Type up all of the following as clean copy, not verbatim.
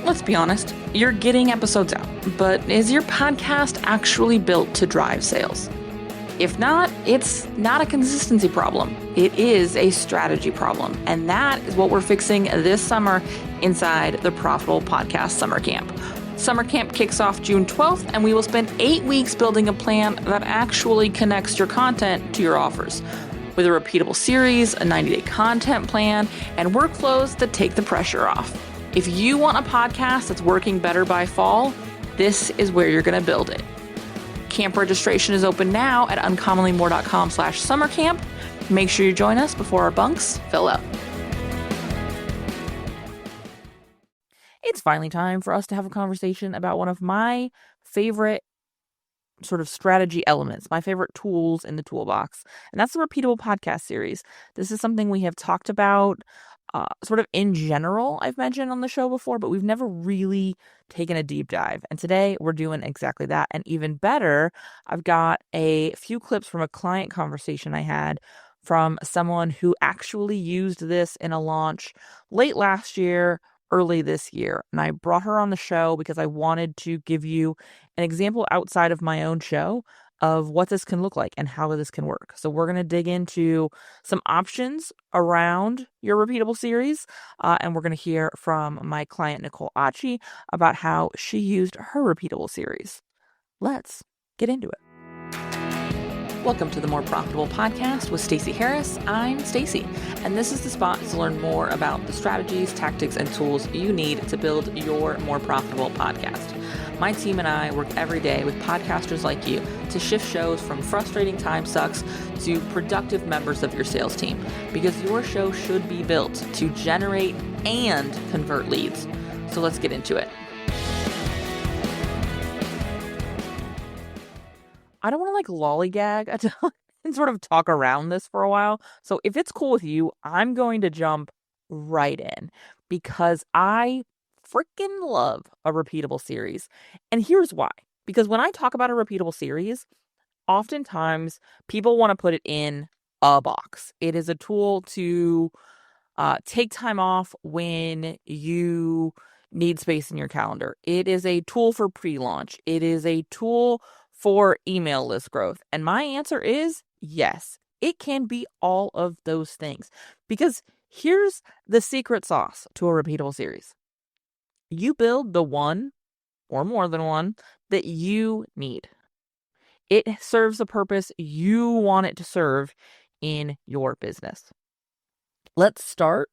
Let's be honest, you're getting episodes out, but is your podcast actually built to drive sales? If not, it's not a consistency problem. It is a strategy problem. And that is what we're fixing this summer inside the Profitable Podcast Summer Camp. Summer Camp kicks off June 12th, and we will spend 8 weeks building a plan that actually connects your content to your offers. With a repeatable series, a 90-day content plan, and workflows that take the pressure off. If you want a podcast that's working better by fall, this is where you're going to build it. Camp registration is open now at uncommonlymore.com/summercamp. Make sure you join us before our bunks fill up. It's finally time for us to have a conversation about one of my favorite sort of strategy elements, my favorite tools in the toolbox, and that's the Repeatable podcast series. This is something we have talked about sort of in general, I've mentioned on the show before, but we've never really taken a deep dive. And today we're doing exactly that. And even better, I've got a few clips from a client conversation I had from someone who actually used this in a launch late last year, early this year. And I brought her on the show because I wanted to give you an example outside of my own show of what this can look like and how this can work. So we're going to dig into some options around your repeatable series, and we're going to hear from my client, Nicole Otchy, about how she used her repeatable series. Let's get into it. Welcome to the More Profitable Podcast with Stacey Harris. I'm Stacey, and this is the spot to learn more about the strategies, tactics, and tools you need to build your more profitable podcast. My team and I work every day with podcasters like you to shift shows from frustrating time sucks to productive members of your sales team, because your show should be built to generate and convert leads. So let's get into it. I don't want to lollygag and sort of talk around this for a while. So if it's cool with you, I'm going to jump right in because I freaking love a repeatable series. And here's why. Because when I talk about a repeatable series, oftentimes people want to put it in a box. It is a tool to take time off when you need space in your calendar. It is a tool for pre-launch. It is a tool for email list growth. And my answer is yes, it can be all of those things. Because here's the secret sauce to a repeatable series. You build the one or more than one that you need. It serves the purpose you want it to serve in your business. Let's start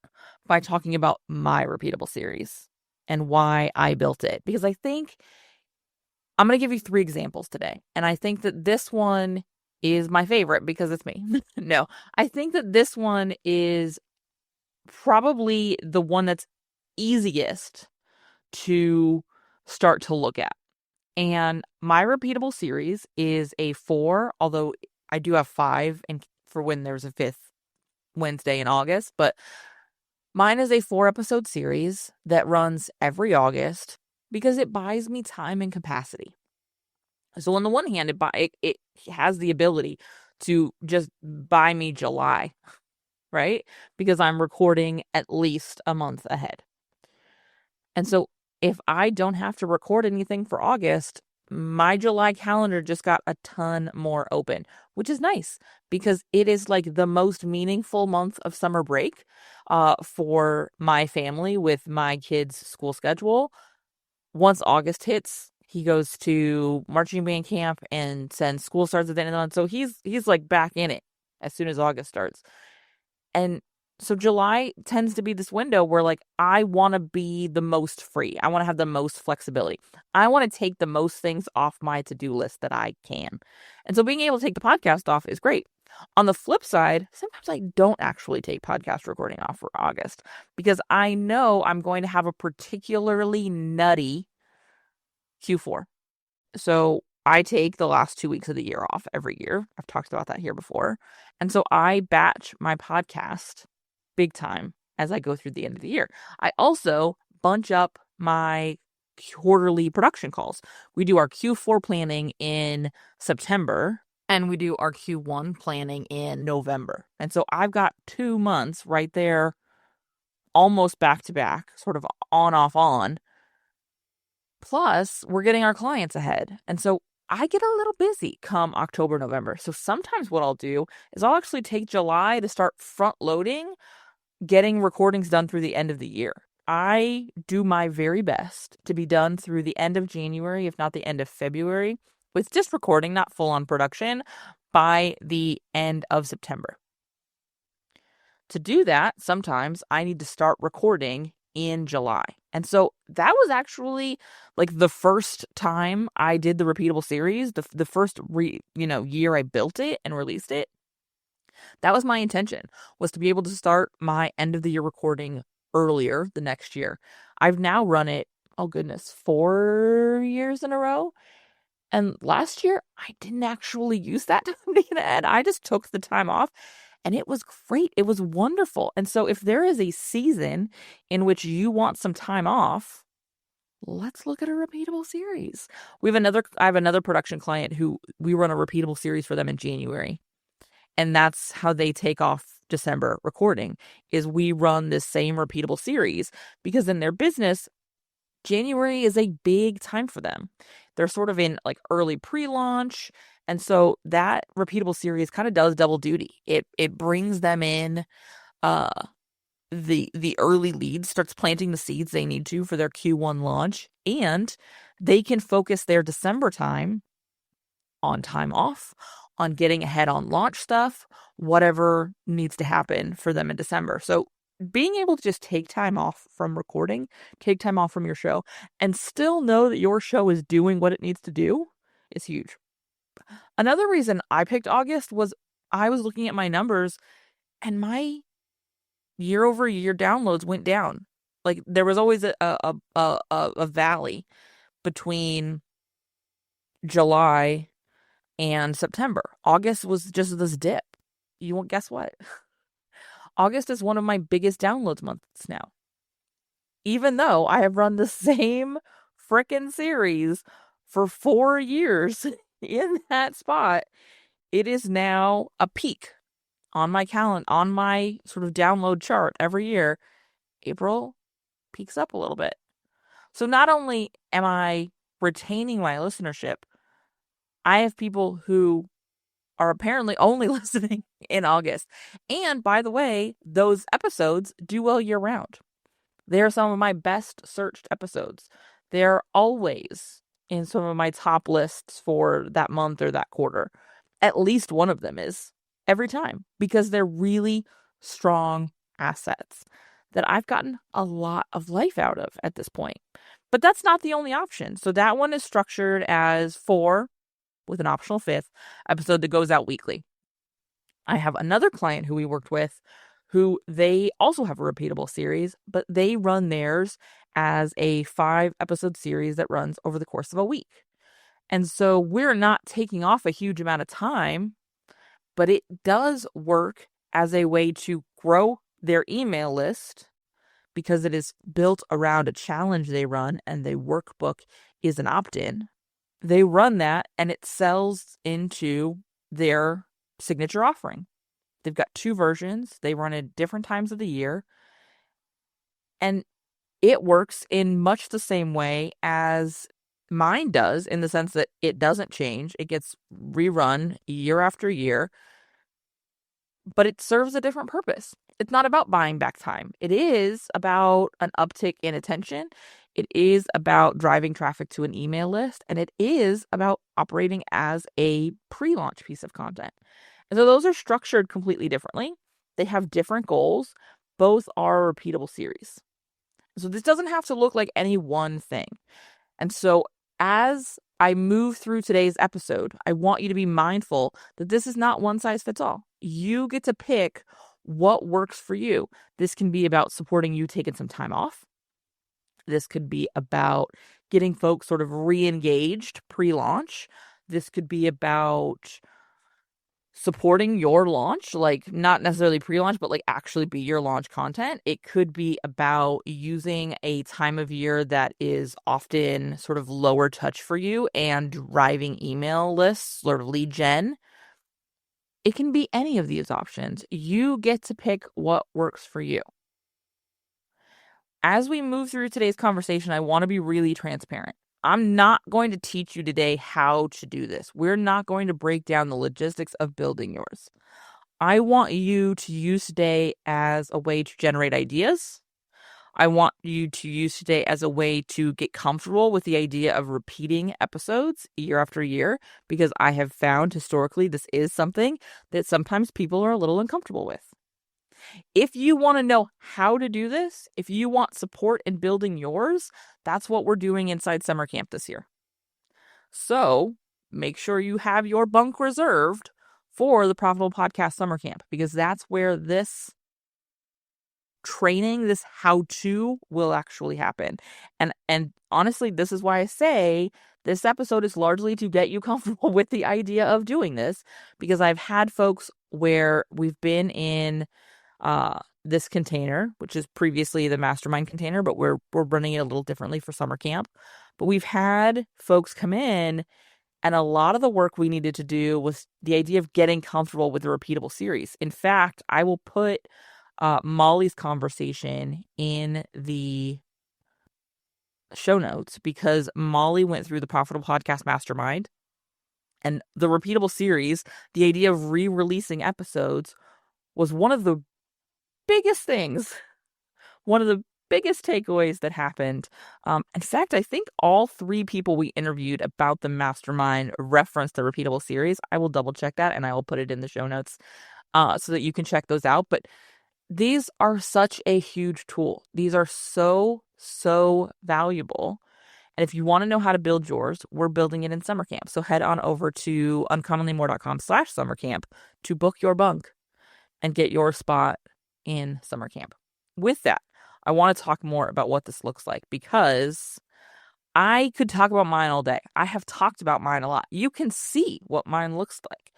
by talking about my repeatable series and why I built it. Because I think I'm going to give you 3 examples today. And I think that this one is my favorite because it's me. No, I think that this one is probably the one that's easiest to start to look at. And my repeatable series is a 4, although I do have 5 and for when there's a 5th Wednesday in August, but mine is a 4-episode series that runs every August because it buys me time and capacity. So on the one hand, it has the ability to just buy me July, right? Because I'm recording at least a month ahead. And so if I don't have to record anything for August, my July calendar just got a ton more open, which is nice because it is the most meaningful month of summer break for my family with my kids' school schedule. Once August hits, he goes to marching band camp and then school starts at the end of the month. So he's back in it as soon as August starts. And so July tends to be this window where I want to be the most free. I want to have the most flexibility. I want to take the most things off my to-do list that I can. And so being able to take the podcast off is great. On the flip side, sometimes I don't actually take podcast recording off for August because I know I'm going to have a particularly nutty Q4. So I take the last 2 weeks of the year off every year. I've talked about that here before. And so I batch my podcast big time as I go through the end of the year. I also bunch up my quarterly production calls. We do our Q4 planning in September and we do our Q1 planning in November. And so I've got 2 months right there, almost back to back, sort of on, off, on, Plus, we're getting our clients ahead. And so I get a little busy come October, November. So sometimes what I'll do is I'll actually take July to start front loading getting recordings done through the end of the year. I do my very best to be done through the end of January, if not the end of February, with just recording, not full on production, by the end of September. To do that, sometimes I need to start recording in July. And so that was actually like the first time I did the Repeatable series, the first year I built it and released it. That was my intention, was to be able to start my end of the year recording earlier the next year. I've now run it, oh goodness, 4 years in a row. And last year, I didn't actually use that time to get ahead. I just took the time off and it was great. It was wonderful. And so if there is a season in which you want some time off, let's look at a repeatable series. I have another production client who we run a repeatable series for them in January. And that's how they take off December recording, is we run this same repeatable series because in their business, January is a big time for them. They're sort of in like early pre-launch. And so that repeatable series kind of does double duty. It brings them in the early leads, starts planting the seeds they need to for their Q1 launch, and they can focus their December time on time off, on getting ahead on launch stuff, whatever needs to happen for them in December. So being able to just take time off from recording, take time off from your show, and still know that your show is doing what it needs to do is huge. Another reason I picked August was I was looking at my numbers and my year over year downloads went down. Like there was always a valley between July and September. August was just this dip. You won't guess what? August is one of my biggest downloads months now. Even though I have run the same frickin' series for 4 years in that spot, it is now a peak on my calendar, on my sort of download chart every year. April peaks up a little bit. So not only am I retaining my listenership, I have people who are apparently only listening in August. And by the way, those episodes do well year round. They're some of my best searched episodes. They're always in some of my top lists for that month or that quarter. At least one of them is every time, because they're really strong assets that I've gotten a lot of life out of at this point. But that's not the only option. So that one is structured as 4 with an optional 5th episode that goes out weekly. I have another client who we worked with who they also have a repeatable series, but they run theirs as a 5-episode series that runs over the course of a week. And so we're not taking off a huge amount of time, but it does work as a way to grow their email list because it is built around a challenge they run and the workbook is an opt-in. They run that and it sells into their signature offering. They've got 2 versions. They run at different times of the year. And it works in much the same way as mine does, in the sense that it doesn't change. It gets rerun year after year, but it serves a different purpose. It's not about buying back time. It is about an uptick in attention. It is about driving traffic to an email list, and it is about operating as a pre-launch piece of content. And so those are structured completely differently. They have different goals. Both are a repeatable series. So this doesn't have to look like any one thing. And so as I move through today's episode, I want you to be mindful that this is not one size fits all. You get to pick what works for you. This can be about supporting you taking some time off. This could be about getting folks sort of re-engaged pre-launch. This could be about supporting your launch, like not necessarily pre-launch, but like actually be your launch content. It could be about using a time of year that is often sort of lower touch for you and driving email lists, sort of lead gen. It can be any of these options. You get to pick what works for you. As we move through today's conversation, I want to be really transparent. I'm not going to teach you today how to do this. We're not going to break down the logistics of building yours. I want you to use today as a way to generate ideas. I want you to use today as a way to get comfortable with the idea of repeating episodes year after year, because I have found historically this is something that sometimes people are a little uncomfortable with. If you want to know how to do this, if you want support in building yours, that's what we're doing inside summer camp this year. So make sure you have your bunk reserved for the Profitable Podcast Summer Camp, because that's where this training, this how-to will actually happen. And honestly, this is why I say this episode is largely to get you comfortable with the idea of doing this, because I've had folks where we've been in this container, which is previously the mastermind container, but we're running it a little differently for summer camp. But we've had folks come in, and a lot of the work we needed to do was the idea of getting comfortable with the repeatable series. In fact, I will put Molly's conversation in the show notes, because Molly went through the Profitable Podcast Mastermind and the repeatable series. The idea of re-releasing episodes was one of the biggest things, one of the biggest takeaways that happened. In fact, I think all three people we interviewed about the mastermind referenced the repeatable series. I will double check that and I will put it in the show notes so that you can check those out. But these are such a huge tool. These are so, so valuable. And if you want to know how to build yours, we're building it in summer camp. So head on over to uncommonlymore.com/summercamp to book your bunk and get your spot in summer camp. With that, I want to talk more about what this looks like, because I could talk about mine all day. I have talked about mine a lot. You can see what mine looks like.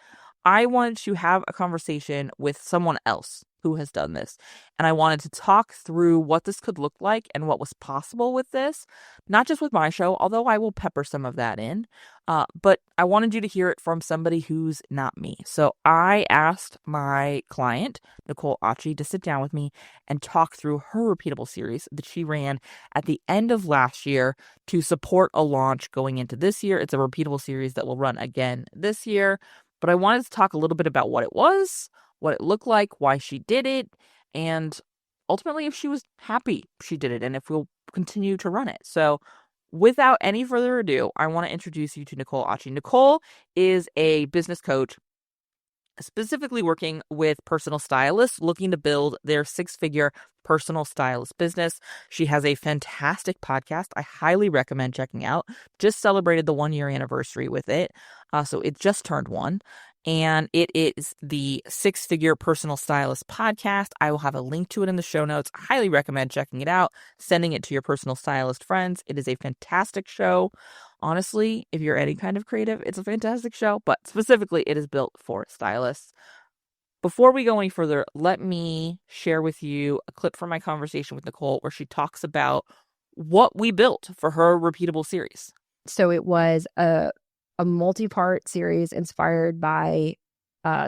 I wanted to have a conversation with someone else who has done this. And I wanted to talk through what this could look like and what was possible with this, not just with my show, although I will pepper some of that in. But I wanted you to hear it from somebody who's not me. So I asked my client, Nicole Otchy, to sit down with me and talk through her repeatable series that she ran at the end of last year to support a launch going into this year. It's a repeatable series that will run again this year. But I wanted to talk a little bit about what it was, what it looked like, why she did it, and ultimately if she was happy she did it and if we'll continue to run it. So without any further ado, I want to introduce you to Nicole Otchy. Nicole is a business coach specifically working with personal stylists looking to build their six-figure personal stylist business. She has a fantastic podcast I highly recommend checking out. Just celebrated the 1-year anniversary with it. So it just turned 1. And it is the Six-Figure Personal Stylist podcast. I will have a link to it in the show notes. I highly recommend checking it out, sending it to your personal stylist friends. It is a fantastic show. Honestly, if you're any kind of creative, it's a fantastic show, but specifically it is built for stylists. Before we go any further, let me share with you a clip from my conversation with Nicole where she talks about what we built for her repeatable series. So it was a multi-part series inspired by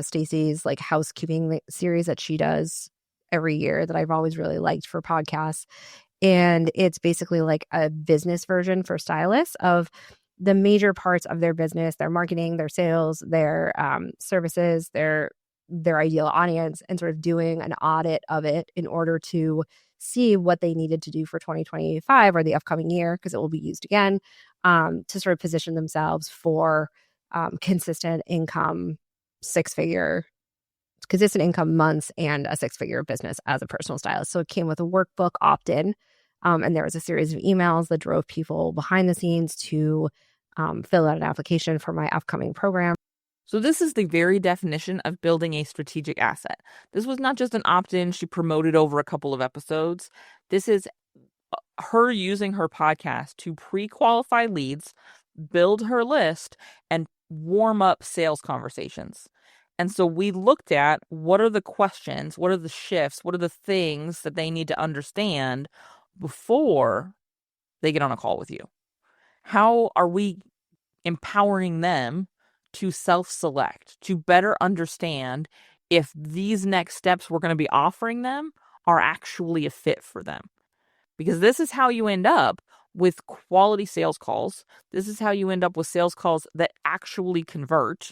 Stacey's like housekeeping series that she does every year that I've always really liked for podcasts. And it's basically like a business version for stylists of the major parts of their business, their marketing, their sales, their services, their ideal audience, and sort of doing an audit of it in order to see what they needed to do for 2025 or the upcoming year, because it will be used again, to sort of position themselves for consistent income, consistent income months and a six-figure business as a personal stylist. So it came with a workbook opt-in, and there was a series of emails that drove people behind the scenes to fill out an application for my upcoming program. So this is the very definition of building a strategic asset. This was not just an opt-in she promoted over a couple of episodes. This is her using her podcast to pre-qualify leads, build her list, and warm up sales conversations. And so we looked at what are the questions, what are the shifts, what are the things that they need to understand before they get on a call with you. How are we empowering them to self-select, to better understand if these next steps we're going to be offering them are actually a fit for them? Because this is how you end up with quality sales calls. This is how you end up with sales calls that actually convert.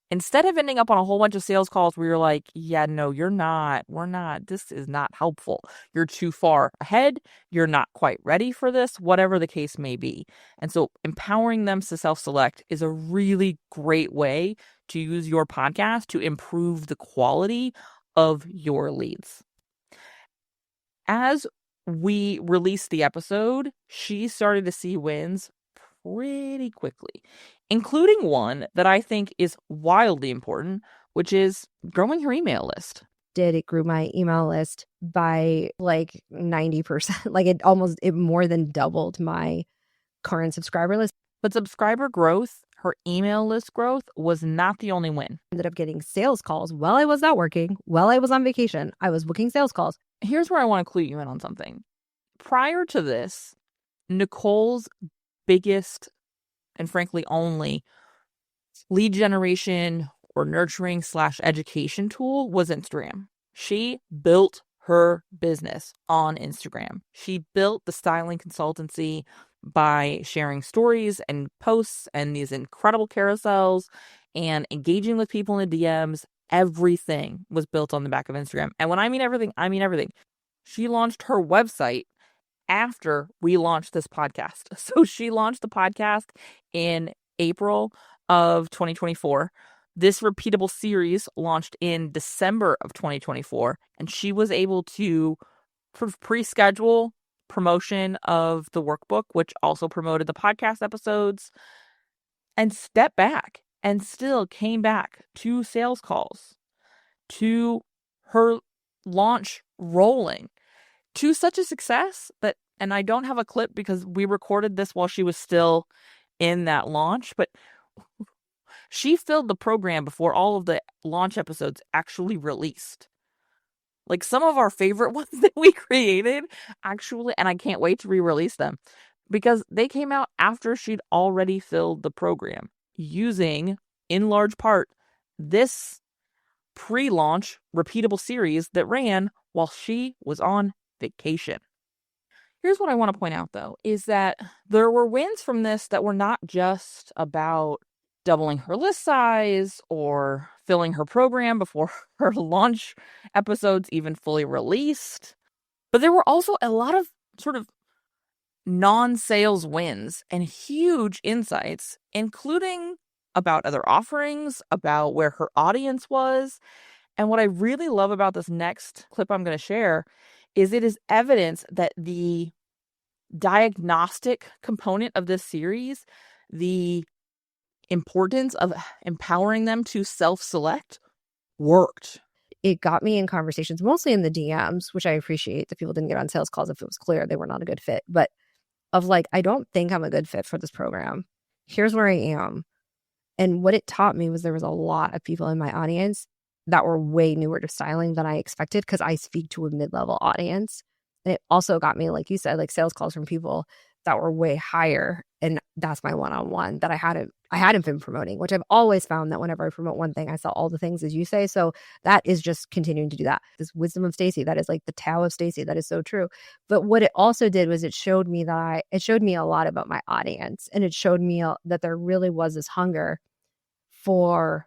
Instead of ending up on a whole bunch of sales calls where you're like, yeah, no, we're not, this is not helpful. You're too far ahead. You're not quite ready for this, whatever the case may be. And so empowering them to self-select is a really great way to use your podcast to improve the quality of your leads. As we released the episode, she started to see wins pretty quickly, including one that I think is wildly important, which is growing her email list. It grew my email list by like 90%. Like it more than doubled my current subscriber list. But subscriber growth, her email list growth, was not the only win. Ended up getting sales calls while I was not working, while I was on vacation. I was booking sales calls. Here's where I want to clue you in on something. Prior to this, Nicole's biggest and frankly only lead generation or nurturing / education tool was Instagram. She built her business on Instagram. She built the styling consultancy by sharing stories and posts and these incredible carousels and engaging with people in the DMs. Everything was built on the back of Instagram. And when I mean everything, I mean everything. She launched her website after we launched this podcast. So she launched the podcast in April of 2024. This Repeatable series launched in December of 2024, and she was able to sort of pre-schedule promotion of the workbook, which also promoted the podcast episodes, and step back and still came back to sales calls, to her launch rolling, to such a success that, and I don't have a clip because we recorded this while she was still in that launch, but she filled the program before all of the launch episodes actually released. Like some of our favorite ones that we created actually, and I can't wait to re-release them because they came out after she'd already filled the program using, in large part, this pre-launch Repeatable series that ran while she was on vacation. Here's what I want to point out, though, is that there were wins from this that were not just about doubling her list size or filling her program before her launch episodes even fully released. But there were also a lot of sort of non-sales wins and huge insights, including about other offerings, about where her audience was. And what I really love about this next clip I'm going to share is it is evidence that the diagnostic component of this series, the importance of empowering them to self-select, worked. It got me in conversations, mostly in the DMs, which I appreciate that people didn't get on sales calls if it was clear they were not a good fit. But of like, I don't think I'm a good fit for this program. Here's where I am. And what it taught me was there was a lot of people in my audience that were way newer to styling than I expected because I speak to a mid-level audience. And it also got me, like you said, like sales calls from people that were way higher. And that's my one-on-one that I hadn't been promoting, which I've always found that whenever I promote one thing, I sell all the things, as you say. So that is just continuing to do that. This wisdom of Stacy, that is like the Tao of Stacy. That is so true. But what it also did was it showed me a lot about my audience, and it showed me that there really was this hunger for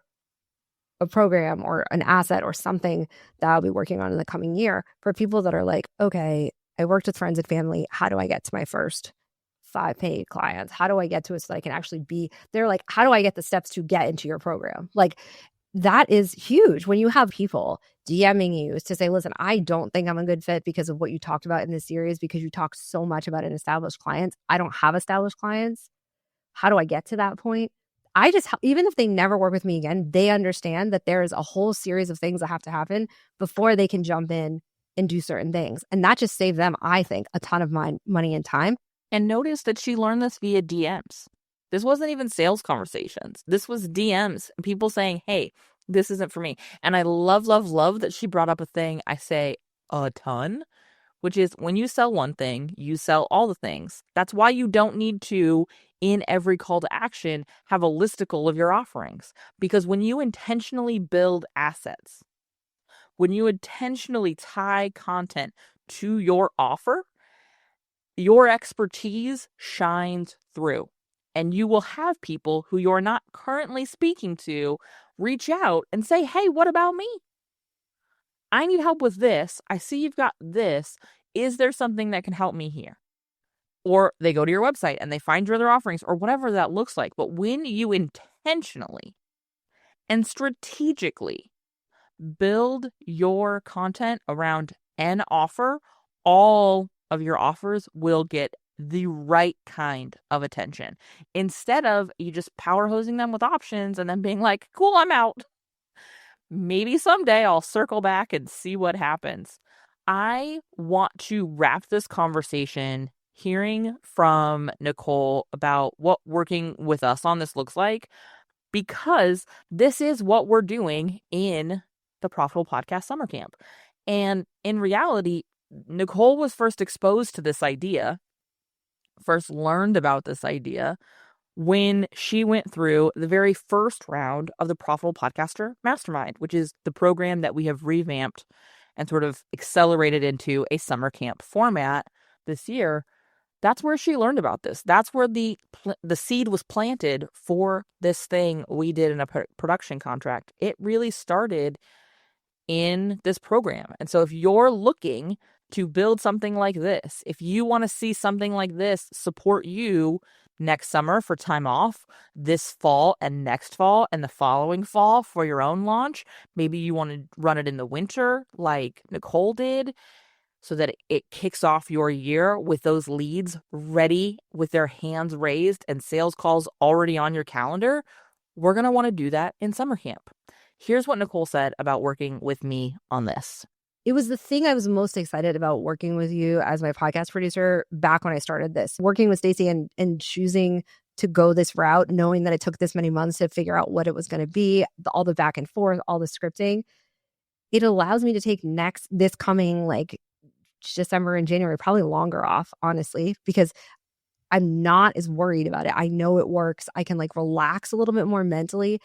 a program or an asset or something that I'll be working on in the coming year for people that are like, okay, I worked with friends and family. How do I get to my first 5 paid clients? How do I get to it so that I can actually they're like, how do I get the steps to get into your program? Like that is huge when you have people DMing you to say, listen, I don't think I'm a good fit because of what you talked about in this series, because you talk so much about an established clients. I don't have established clients. How do I get to that point? Even if they never work with me again, they understand that there is a whole series of things that have to happen before they can jump in and do certain things. And that just saved them, I think, a ton of money and time. And notice that she learned this via DMs. This wasn't even sales conversations. This was DMs and people saying, hey, this isn't for me. And I love, love, love that she brought up a thing I say a ton, which is when you sell one thing, you sell all the things. That's why you don't need to, in every call to action, have a listicle of your offerings. Because when you intentionally build assets, when you intentionally tie content to your offer, your expertise shines through. And you will have people who you're not currently speaking to reach out and say, hey, what about me? I need help with this. I see you've got this. Is there something that can help me here? Or they go to your website and they find your other offerings or whatever that looks like. But when you intentionally and strategically build your content around an offer, all of your offers will get the right kind of attention. Instead of you just power hosing them with options and then being like, cool, I'm out. Maybe someday I'll circle back and see what happens. I want to wrap this conversation hearing from Nicole about what working with us on this looks like, because this is what we're doing in the Profitable Podcast Summer Camp. And in reality, Nicole was first exposed to this idea, first learned about this idea when she went through the very first round of the Profitable Podcaster Mastermind, which is the program that we have revamped and sort of accelerated into a summer camp format this year. That's where she learned about this. That's where the seed was planted for this thing we did in a production contract. It really started in this program. And so if you're looking to build something like this, if you want to see something like this support you next summer for time off, this fall and next fall and the following fall for your own launch, maybe you want to run it in the winter like Nicole did, so that it kicks off your year with those leads ready with their hands raised and sales calls already on your calendar, we're going to want to do that in summer camp. Here's what Nicole said about working with me on this. It was the thing I was most excited about working with you as my podcast producer back when I started this. Working with Stacey and choosing to go this route, knowing that it took this many months to figure out what it was going to be, all the back and forth, all the scripting. It allows me to take this coming like December and January, probably longer off, honestly, because I'm not as worried about it. I know it works. I can like relax a little bit more mentally,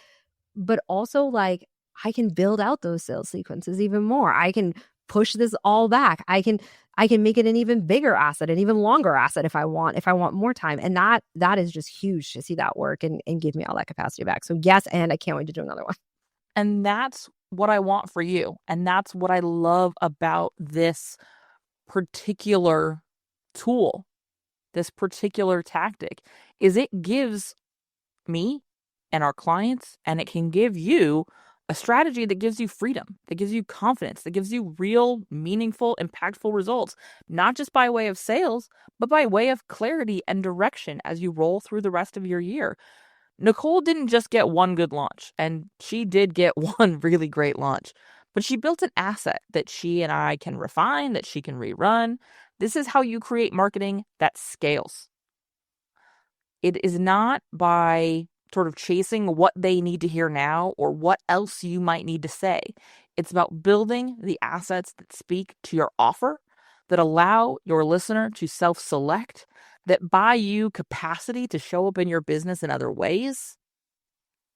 but also like I can build out those sales sequences even more. I can push this all back. I can make it an even bigger asset, an even longer asset if I want more time. And that is just huge to see that work and give me all that capacity back. So yes, and I can't wait to do another one. And that's what I want for you. And that's what I love about this particular tool, this particular tactic, is it gives me and our clients, and it can give you a strategy that gives you freedom, that gives you confidence, that gives you real, meaningful, impactful results, not just by way of sales, but by way of clarity and direction as you roll through the rest of your year. Nicole didn't just get one good launch, and she did get one really great launch, but she built an asset that she and I can refine, that she can rerun. This is how you create marketing that scales. It is not by sort of chasing what they need to hear now or what else you might need to say. It's about building the assets that speak to your offer, that allow your listener to self-select, that buy you capacity to show up in your business in other ways.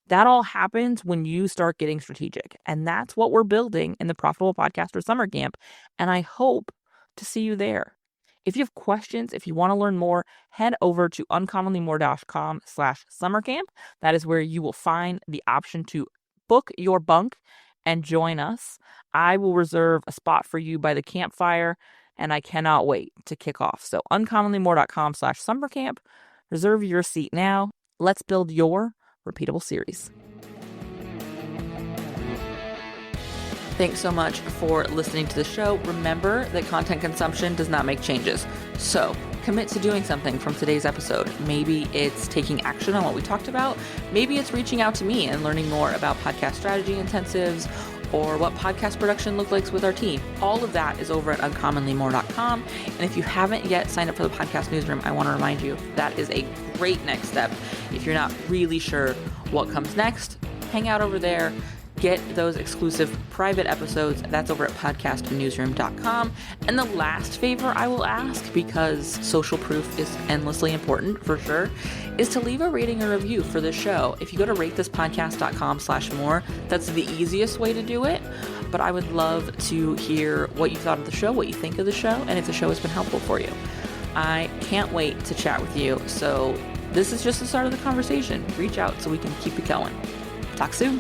That all happens when you start getting strategic. And that's what we're building in the Profitable Podcaster Summer Camp. And I hope to see you there. If you have questions, if you want to learn more, head over to uncommonlymore.com/summercamp. That is where you will find the option to book your bunk and join us. I will reserve a spot for you by the campfire, and I cannot wait to kick off. So uncommonlymore.com/summercamp. Reserve your seat now. Let's build your repeatable series. Thanks so much for listening to the show. Remember that content consumption does not make changes. So commit to doing something from today's episode. Maybe it's taking action on what we talked about. Maybe it's reaching out to me and learning more about podcast strategy intensives or what podcast production looks like with our team. All of that is over at uncommonlymore.com. And if you haven't yet signed up for the podcast newsroom, I want to remind you that is a great next step. If you're not really sure what comes next, hang out over there. Get those exclusive private episodes. That's over at podcastnewsroom.com. And the last favor I will ask, because social proof is endlessly important for sure, is to leave a rating or review for the show. If you go to ratethispodcast.com/more, that's the easiest way to do it. But I would love to hear what you thought of the show, what you think of the show, and if the show has been helpful for you. I can't wait to chat with you. So this is just the start of the conversation. Reach out so we can keep it going. Talk soon.